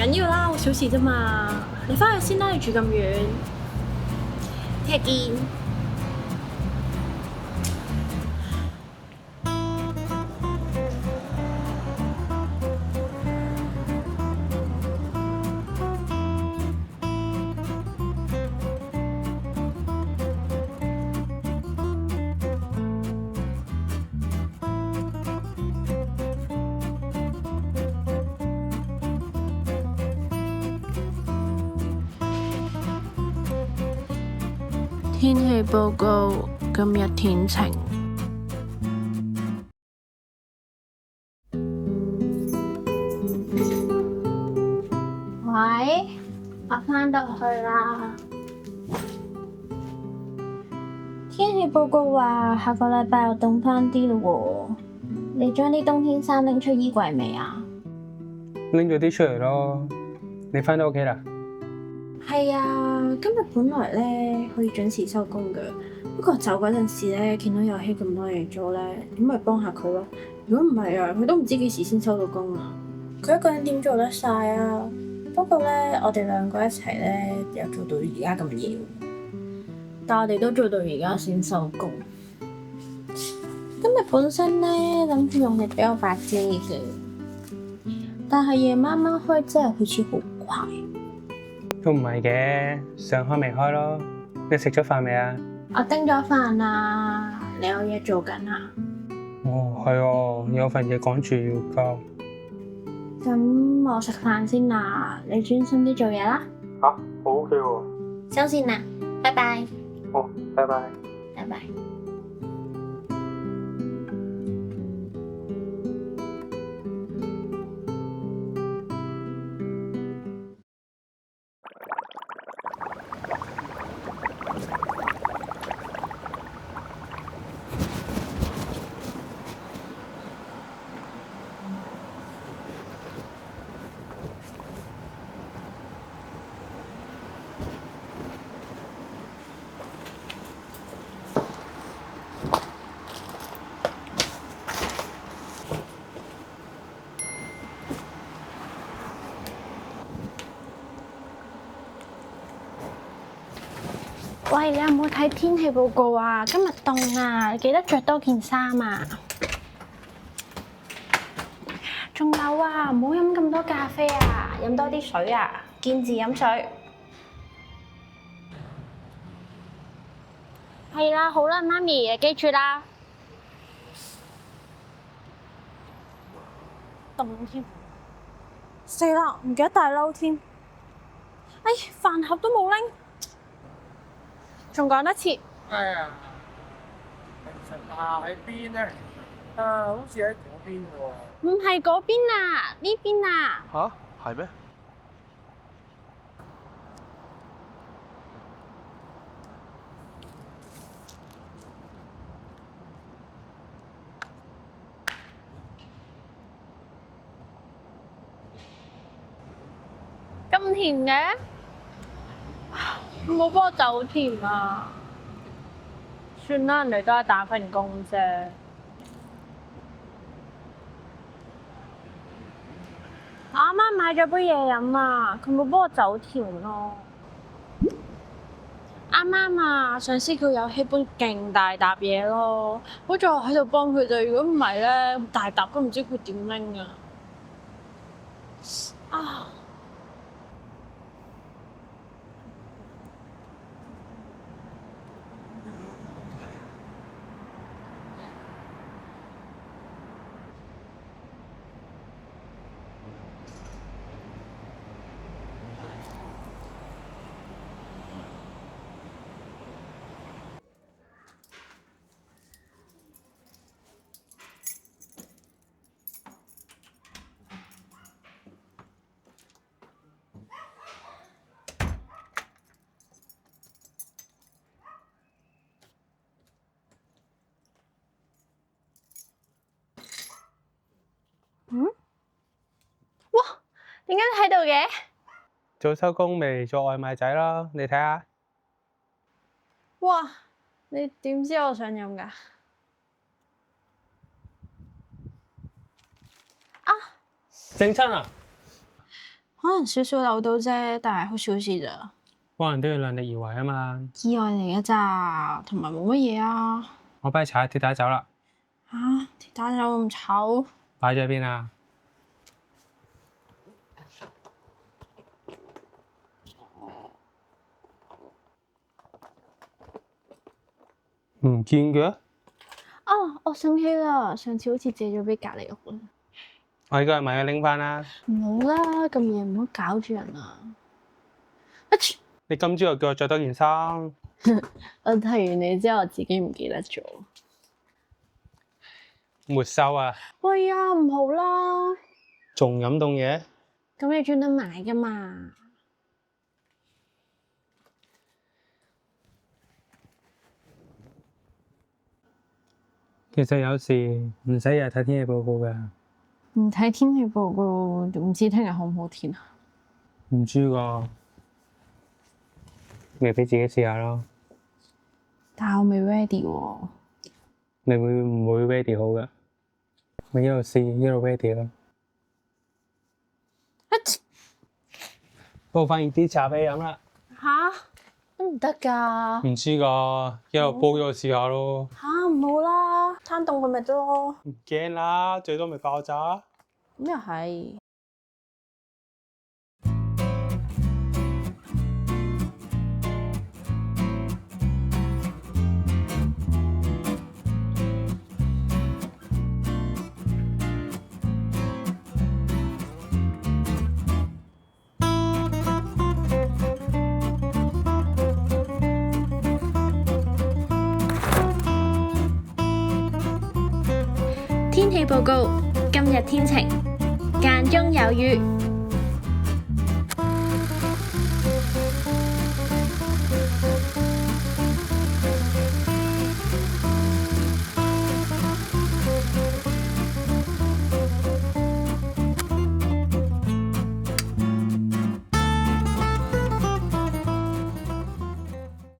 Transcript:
緊要啦，好小事啫嘛。你翻去先啦，你住咁遠。聽日見。天氣報告：今日天晴。喂，我返到去啦。天氣報告話下個禮拜又凍返啲咯喎。你將啲冬天衫拎出衣櫃未啊？拎咗啲出嚟咯。你返到屋企啦？係啊，今日本來咧可以準時收工嘅，不過走嗰陣時咧見到有希咁多嘢做咧，咁咪幫下佢咯。如果唔係啊，佢都唔知幾時先收到工啊。佢一個人點做得晒啊？不過咧，我哋兩個一齊咧又做到而家咁夜，但我哋都做到而家先收工。今日本身咧諗住用力比較快遮嘅，但係夜媽媽開真係好似好快。都唔係嘅，上開未開咯。你食咗飯未啊？我叮咗飯啦，你有嘢做緊啊？哦，係哦，有份嘢趕住要交。咁我食飯先啦，你專心啲做嘢啦。嚇，好 OK 喎。收線啦，拜拜。好，拜拜。拜拜。喂，你有冇睇天氣報告啊？今日凍啊，你記得着多件衫啊！仲有啊，唔好飲咁多咖啡啊，飲多啲水啊，見字飲水。係啦，好啦，媽咪，你記住啦。凍添，死啦！唔記得帶褸添。哎，飯盒都冇拎，仲講得切。哎呀，其實喺邊咧？好似喺嗰邊喎。唔係嗰邊啊，呢邊啊。吓？係咩？咁甜嘅，冇幫我走甜啊！算啦，人哋都係打份工啫。我啱啱買咗杯嘢飲啊，佢冇幫我走甜咯。啱啱啊，上司叫有希杯勁大沓嘢咯，好在我喺度幫佢哋，如果唔係咧，大沓都唔知佢點拎啊！啊！哇！點解你喺度嘅？早收工未做外賣仔啦，你睇下。哇！你點知我想飲㗎？啊！整親啊！可能少少扭到啫，但係好小事咋。可能都要量力而為啊嘛。意外嚟嘅咋，同埋冇乜嘢啊。我幫你查下鐵打酒啦，嚇、鐵打酒咁醜？擺咗喺邊啊？唔見嘅？啊，我醒起啦，上次好似借咗俾隔離屋啦。我依家係咪要拎翻啦？唔好啦，咁夜唔好搞住人啊！你今朝又叫我着多件衫，我睇完你之後，我自己唔記得咗。沒收啊！喂呀，唔好啦，仲飲凍嘢？咁你專登買噶嘛？其實有時唔使日日睇天氣報告㗎。唔睇天氣報告，唔知聽日好唔好天啊？唔知㗎，咪俾自己試下咯。但係我未 ready 喎。你會唔會 ready 好㗎？咪一路試一路 ready 咯。煲翻熱啲茶俾你飲啦。吓？都唔得㗎。唔知㗎，一路煲一路試下咯。吓，唔好啦，攤凍佢咪得咯。唔驚啦，最多咪爆炸。咁又係。天氣報告：今日天晴，間中有雨。